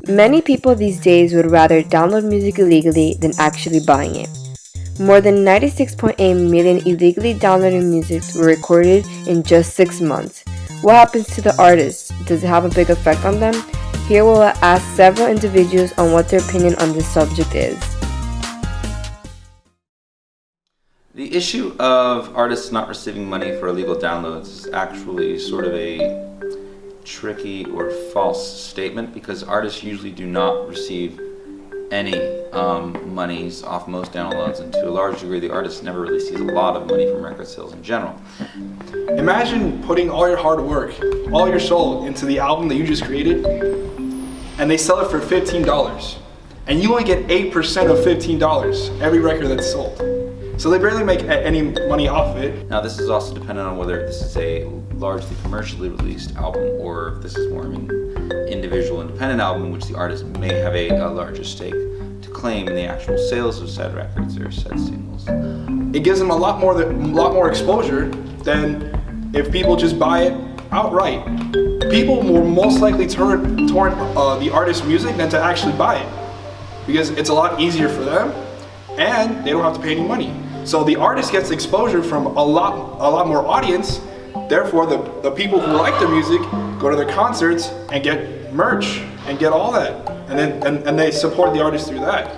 Many people these days would rather download music illegally than actually buying it. More than 96.8 million illegally downloaded music were recorded in just 6 months. What happens to the artists? Does it have a big effect on them? Here we'll ask several individuals on what their opinion on this subject is. The issue of artists not receiving money for illegal downloads is actually sort of a tricky or false statement, because artists usually do not receive any monies off most downloads, and to a large degree the artist never really sees a lot of money from record sales in general. Imagine putting all your hard work, all your soul into the album that you just created, and they sell it for $15, and you only get 8% of $15 every record that's sold. So they barely make any money off of it. Now this is also dependent on whether this is a largely commercially released album or if this is more of an individual independent album in which the artist may have a larger stake to claim in the actual sales of said records or said singles. It gives them a lot more exposure than if people just buy it outright. People will most likely torrent the artist's music than to actually buy it, because it's a lot easier for them and they don't have to pay any money. So the artist gets exposure from a lot more audience. Therefore, the people who like their music go to their concerts and get merch and get all that, and they support the artist through that.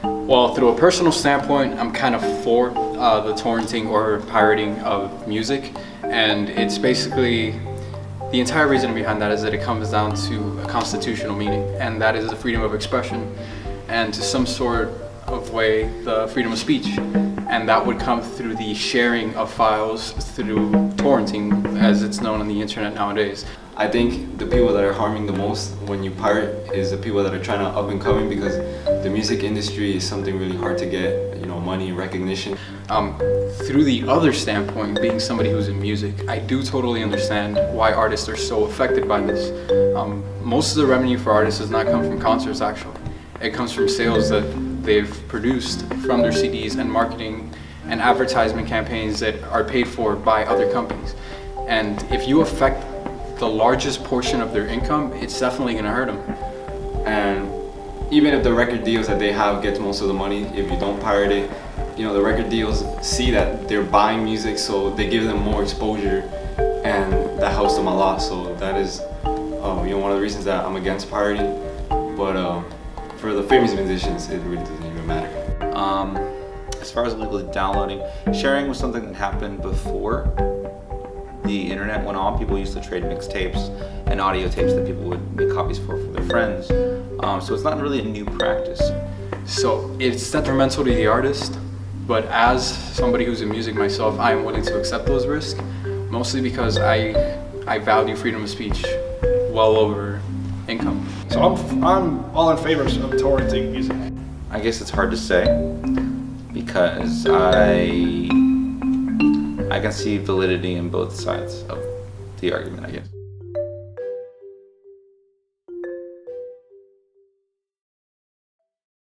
Well, through a personal standpoint, I'm kind of for the torrenting or pirating of music, and it's basically the entire reason behind that is that it comes down to a constitutional meaning, and that is the freedom of expression, and to some sort of way the freedom of speech, and that would come through the sharing of files through torrenting, as it's known on the internet nowadays. I think the people that are harming the most when you pirate is the people that are trying to up and coming, because the music industry is something really hard to get, money, recognition. Through the other standpoint, being somebody who's in music, I do totally understand why artists are so affected by this. Most of the revenue for artists does not come from concerts, actually. It comes from sales that they've produced from their CDs and marketing and advertisement campaigns that are paid for by other companies. And if you affect the largest portion of their income, it's definitely going to hurt them. And even if the record deals that they have gets most of the money, if you don't pirate it, the record deals see that they're buying music, so they give them more exposure, and that helps them a lot. So that is one of the reasons that I'm against pirating. But for the famous musicians, it really doesn't even matter. As far as illegally downloading, sharing was something that happened before the internet went on. People used to trade mixtapes and audio tapes that people would make copies for their friends. So it's not really a new practice. So it's detrimental to the artist, but as somebody who's in music myself, I am willing to accept those risks, mostly because I value freedom of speech well over income. So I'm all in favor of torrenting music. I guess it's hard to say, because I can see validity in both sides of the argument, I guess.